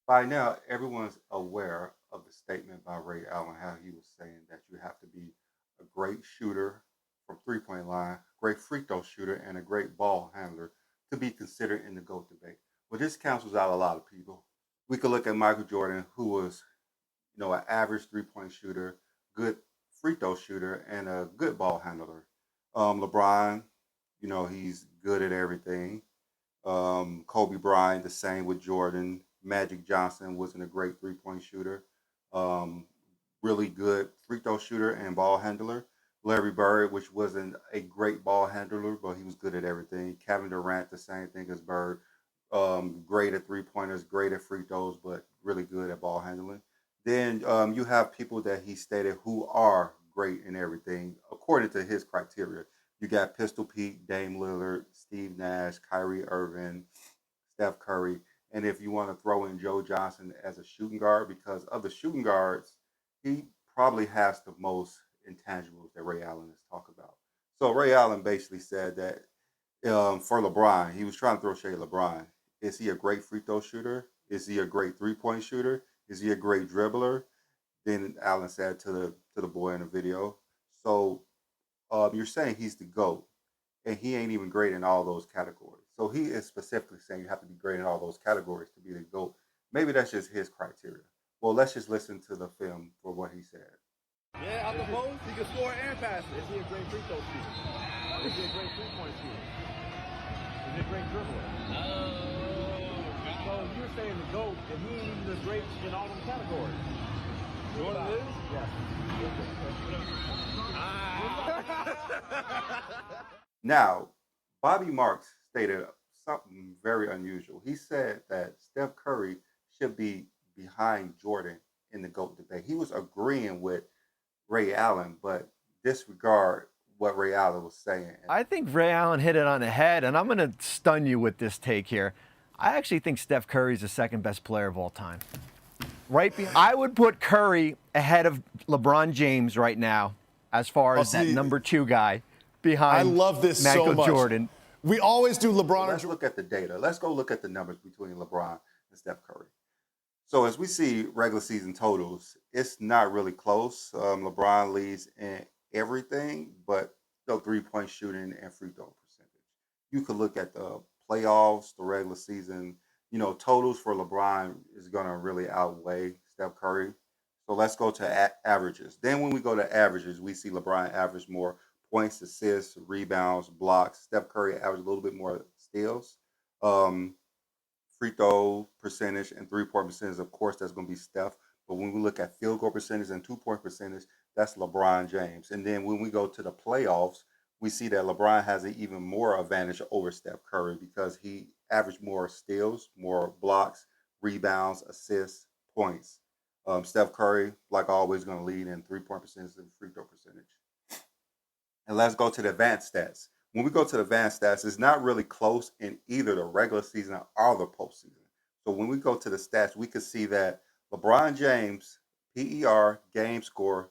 By now, everyone's aware of the statement by Ray Allen, how he was saying that you have to be a great shooter from three-point line, great free throw shooter, and a great ball handler to be considered in the GOAT debate. Well, this cancels out a lot of people. We could look at Michael Jordan, who was, an average three-point shooter, good free throw shooter, and a good ball handler. LeBron, he's good at everything. Kobe Bryant, the same with Jordan. Magic Johnson wasn't a great three-point shooter. Um, really good free throw shooter and ball handler. Larry Bird, which wasn't a great ball handler, but he was good at everything. Kevin Durant, the same thing as Bird. Great at three pointers, great at free throws, but really good at ball handling. Then you have people that he stated who are great in everything according to his criteria. You got Pistol Pete, Dame Lillard, Steve Nash, Kyrie Irving, Steph Curry, and if you want to throw in Joe Johnson as a shooting guard, because of the shooting guards, he probably has the most intangibles that Ray Allen has talked about. So Ray Allen basically said that for LeBron, he was trying to throw shade at LeBron. Is he a great free throw shooter? Is he a great three-point shooter? Is he a great dribbler? Then Allen said to the boy in the video. So you're saying he's the GOAT, and he ain't even great in all those categories. So he is specifically saying you have to be great in all those categories to be the GOAT. Maybe that's just his criteria. Well, let's just listen to the film for what he said. Yeah, out the post, he can score and pass it. Is he a great free throw shooter? Is he a great three-point shooter? Is he a great dribbler? So you're saying the GOAT, and he ain't even the great in all them categories. Jordan is? Yes. Now, Bobby Marks stated something very unusual. He said that Steph Curry should be behind Jordan in the GOAT debate. He was agreeing with Ray Allen, but disregard what Ray Allen was saying. I think Ray Allen hit it on the head, and I'm going to stun you with this take here. I actually think Steph Curry is the second best player of all time. I would put Curry ahead of LeBron James right now as far as that number two guy behind I love this Michael so much. Jordan. We always do LeBron. Let's look at the data. Let's go look at the numbers between LeBron and Steph Curry. So as we see regular season totals, it's not really close. LeBron leads in everything, but the three-point shooting and free throw percentage. You could look at the playoffs, the regular season. Totals for LeBron is going to really outweigh Steph Curry. So let's go to averages. Then when we go to averages, we see LeBron average more points, assists, rebounds, blocks. Steph Curry average a little bit more steals. Um, Free throw percentage and three-point percentage, of course, that's going to be Steph. But when we look at field goal percentage and two-point percentage, that's LeBron James. And then when we go to the playoffs, we see that LeBron has an even more advantage over Steph Curry because he averaged more steals, more blocks, rebounds, assists, points. Steph Curry, like always, going to lead in three-point percentage and free throw percentage. And let's go to the advanced stats. When we go to the advanced stats, it's not really close in either the regular season or the postseason. So when we go to the stats, we can see that LeBron James, PER, game score,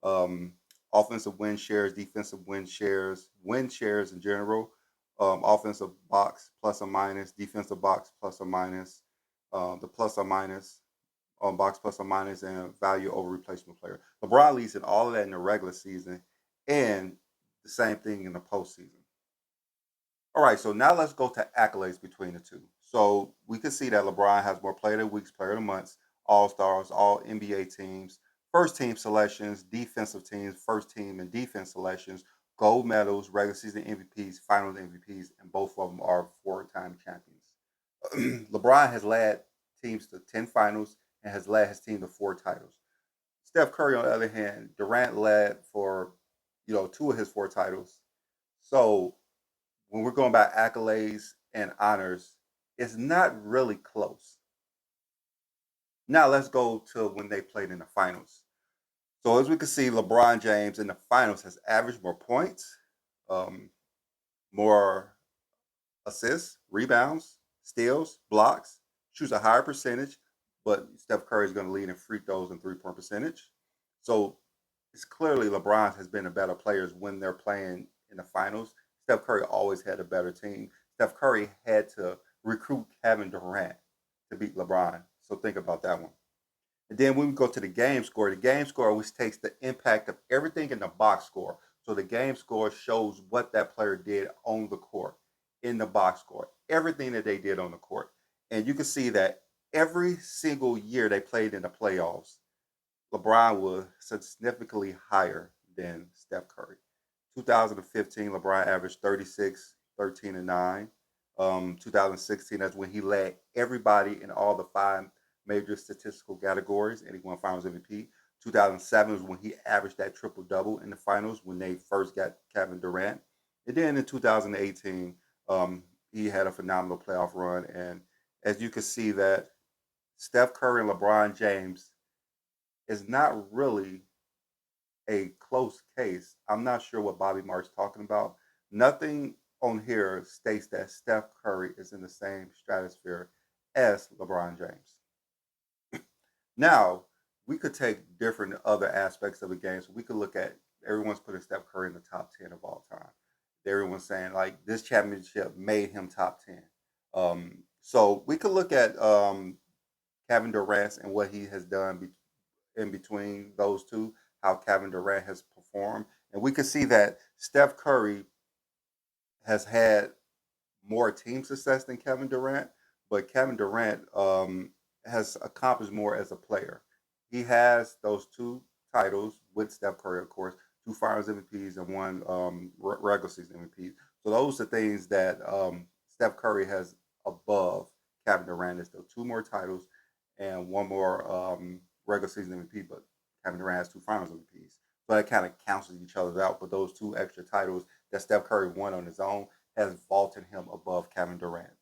offensive win shares, defensive win shares in general, offensive box plus or minus, defensive box plus or minus, the plus or minus, box plus or minus, and value over replacement player. LeBron leads in all of that in the regular season, and the same thing in the postseason. All right, so now let's go to accolades between the two. So we can see that LeBron has more player of the weeks, player of the months, all stars, all NBA teams, first team selections, defensive teams, first team and defense selections, gold medals, regular season MVPs, finals MVPs, and both of them are four-time champions. LeBron has led teams to 10 finals and has led his team to 4 titles. Steph Curry, on the other hand, Durant led for two of his 4 titles. So when we're going by accolades and honors, it's not really close. Now let's go to when they played in the finals. So as we can see, LeBron James in the finals has averaged more points, more assists, rebounds, steals, blocks, shoots a higher percentage, but Steph Curry is going to lead in free throws and three-point percentage. So it's clearly LeBron has been a better players when they're playing in the finals. Steph Curry always had a better team. Steph Curry had to recruit Kevin Durant to beat LeBron. So think about that one. And then when we go to the game score which takes the impact of everything in the box score. So the game score shows what that player did on the court, in the box score, everything that they did on the court. And you can see that every single year they played in the playoffs, LeBron was significantly higher than Steph Curry. 2015, LeBron averaged 36, 13, and 9. 2016, that's when he led everybody in all the five major statistical categories, and he won Finals MVP. 2007 was when he averaged that triple double in the finals when they first got Kevin Durant. And then in 2018, he had a phenomenal playoff run. And as you can see, that Steph Curry and LeBron James is not really a close case. I'm not sure what Bobby Mark's talking about. Nothing on here states that Steph Curry is in the same stratosphere as LeBron James. Now, we could take different other aspects of the game. So we could look at everyone's putting Steph Curry in the top 10 of all time. Everyone's saying like this championship made him top 10. So we could look at Kevin Durant and what he has done in between those two, how Kevin Durant has performed. And we could see that Steph Curry has had more team success than Kevin Durant, but Kevin Durant has accomplished more as a player. He has those two titles with Steph Curry, of course, two Finals MVPs and one regular season MVP. So those are things that Steph Curry has above Kevin Durant. There's still two more titles and one more regular season MVP, but Kevin Durant has two Finals MVPs. So that kind of cancels each other out. But those two extra titles that Steph Curry won on his own has vaulted him above Kevin Durant.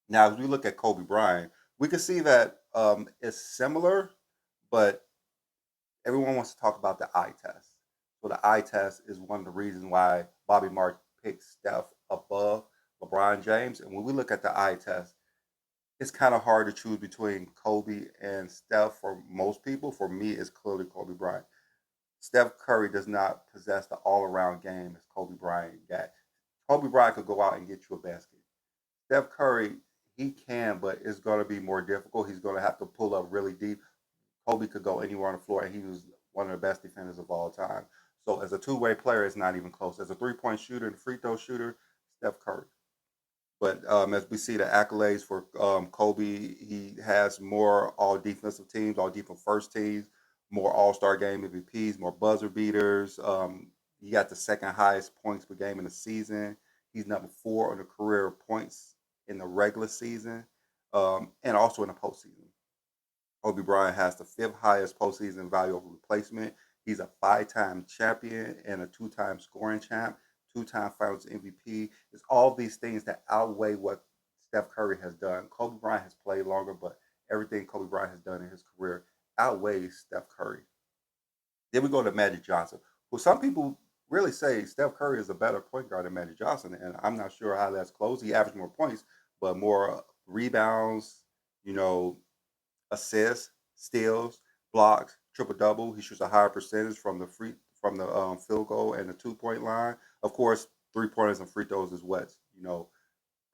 Now, as we look at Kobe Bryant, we can see that it's similar, but everyone wants to talk about the eye test. So the eye test is one of the reasons why Bobby Marks picked Steph above LeBron James. And when we look at the eye test, it's kind of hard to choose between Kobe and Steph for most people. For me, it's clearly Kobe Bryant. Steph Curry does not possess the all-around game as Kobe Bryant got. Kobe Bryant could go out and get you a basket. Steph Curry, he can, but it's going to be more difficult. He's going to have to pull up really deep. Kobe could go anywhere on the floor, and he was one of the best defenders of all time. So as a two-way player, it's not even close. As a three-point shooter and free throw shooter, Steph Curry. But as we see the accolades for Kobe, he has more all defensive teams, all defensive first teams, more All Star game MVPs, more buzzer beaters. He got the second highest points per game in the season. He's number 4 on the career points in the regular season and also in the postseason. Kobe Bryant has the 5th highest postseason value over replacement. He's a 5-time champion and a 2-time scoring champ, 2-time Finals MVP. It's all these things that outweigh what Steph Curry has done. Kobe Bryant has played longer, but everything Kobe Bryant has done in his career outweighs Steph Curry. Then we go to Magic Johnson, who some people really say Steph Curry is a better point guard than Magic Johnson, and I'm not sure how that's close. He averaged more points, but more rebounds, assists, steals, blocks, triple double. He shoots a higher percentage from the field goal and the 2-point line. Of course, 3-pointers and free throws is what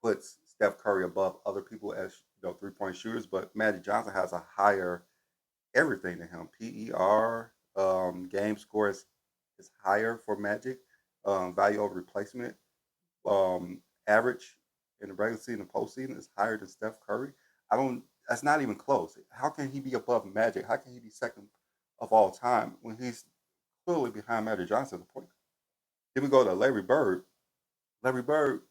puts Steph Curry above other people as 3-point shooters. But Magic Johnson has a higher everything than him. PER, game score is higher for Magic. Value over replacement, average in the regular season and postseason is higher than Steph Curry. That's not even close. How can he be above Magic? How can he be second of all time when he's clearly behind Magic Johnson at the point? Then we go to Larry Bird. Larry Bird,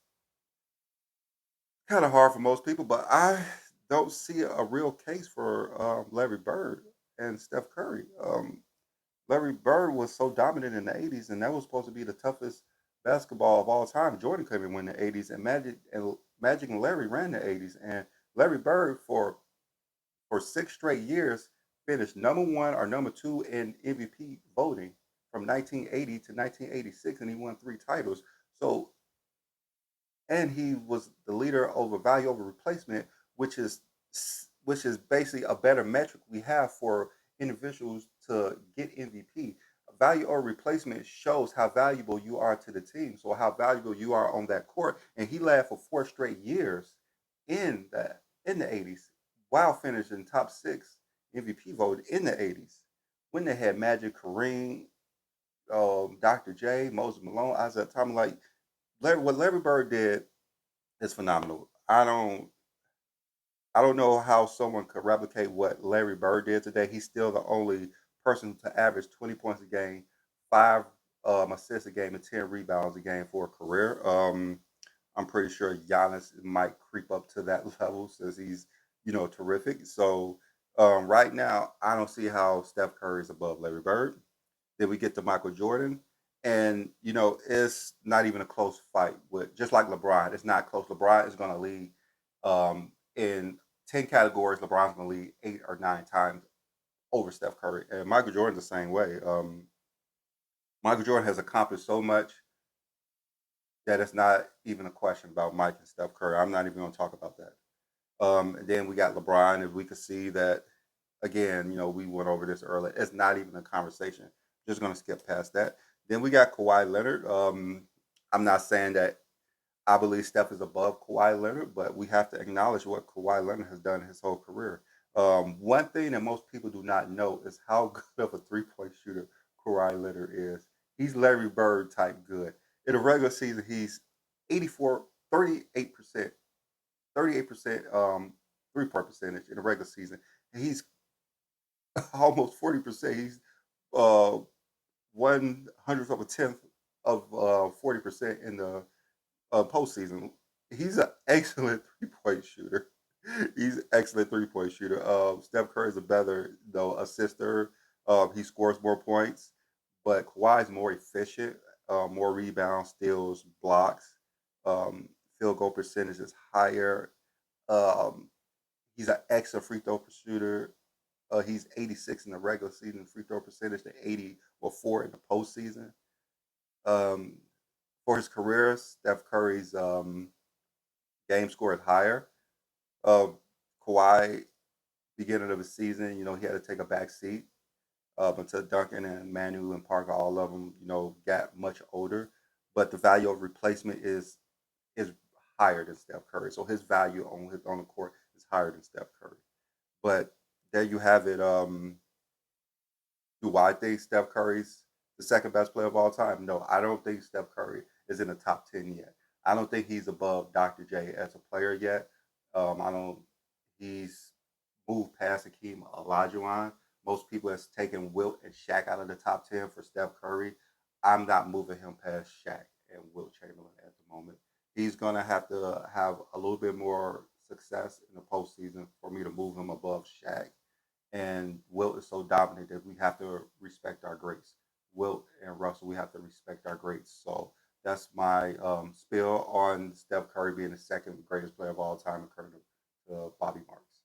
kind of hard for most people, but I don't see a real case for Larry Bird and Steph Curry. Larry Bird was so dominant in the 80s, and that was supposed to be the toughest basketball of all time. Jordan couldn't win the 80s, and Magic and Larry ran the 80s. And Larry Bird, for 6 straight years, finished number 1 or number 2 in MVP voting from 1980 to 1986, and he won 3 titles. So, and he was the leader over value over replacement, which is basically a better metric we have for individuals to get MVP. Value over replacement shows how valuable you are to the team, so how valuable you are on that court. And he led for 4 straight years in the 80s, while finishing top 6 MVP vote in the 80s when they had Magic, Kareem, Dr. J, Moses Malone, Isaiah Thomas. Like what Larry Bird did is phenomenal. I don't know how someone could replicate what Larry Bird did today. He's still the only person to average 20 points a game, 5 assists a game, and 10 rebounds a game for a career. I'm pretty sure Giannis might creep up to that level since he's, terrific. So right now, I don't see how Steph Curry is above Larry Bird. Then we get to Michael Jordan, and it's not even a close fight. With just like LeBron, it's not close. LeBron is going to lead in 10 categories. LeBron's going to lead 8 or 9 times over Steph Curry, and Michael Jordan's the same way. Michael Jordan has accomplished so much that it's not even a question about Mike and Steph Curry. I'm not even going to talk about that. And then we got LeBron, and we could see that again. We went over this earlier. It's not even a conversation. Just going to skip past that. Then we got Kawhi Leonard. I'm not saying that I believe Steph is above Kawhi Leonard, but we have to acknowledge what Kawhi Leonard has done his whole career. One thing that most people do not know is how good of a three-point shooter Kawhi Leonard is. He's Larry Bird type good. In a regular season, he's 84, 38%, 38% three-point percentage in a regular season. And he's almost 40%. He's uh, 100th of a tenth of 40% in the postseason. He's an excellent three-point shooter. He's an excellent three-point shooter. Steph Curry is a better, assister. He scores more points, but Kawhi is more efficient, more rebounds, steals, blocks. Um, Field goal percentage is higher. Um, he's an excellent free throw shooter. He's 86 in the regular season free throw percentage to 84 in the postseason. Um, for his career, Steph Curry's game score is higher. Uh, Kawhi, beginning of the season, he had to take a back seat until Duncan and Manu and Parker, all of them, got much older. But the value of replacement is higher than Steph Curry. So his value on the court is higher than Steph Curry. But there you have it. Do I think Steph Curry's the second best player of all time? No, I don't think Steph Curry is in the top 10 yet. I don't think he's above Dr. J as a player yet. I don't. He's moved past Hakeem Olajuwon. Most people have taken Wilt and Shaq out of the top 10 for Steph Curry. I'm not moving him past Shaq and Wilt Chamberlain at the moment. He's gonna have to have a little bit more success in the postseason for me to move him above Shaq. And Wilt is so dominant that we have to respect our greats. Wilt and Russell, we have to respect our greats. So that's my spiel on Steph Curry being the second greatest player of all time, according to Bobby Marks.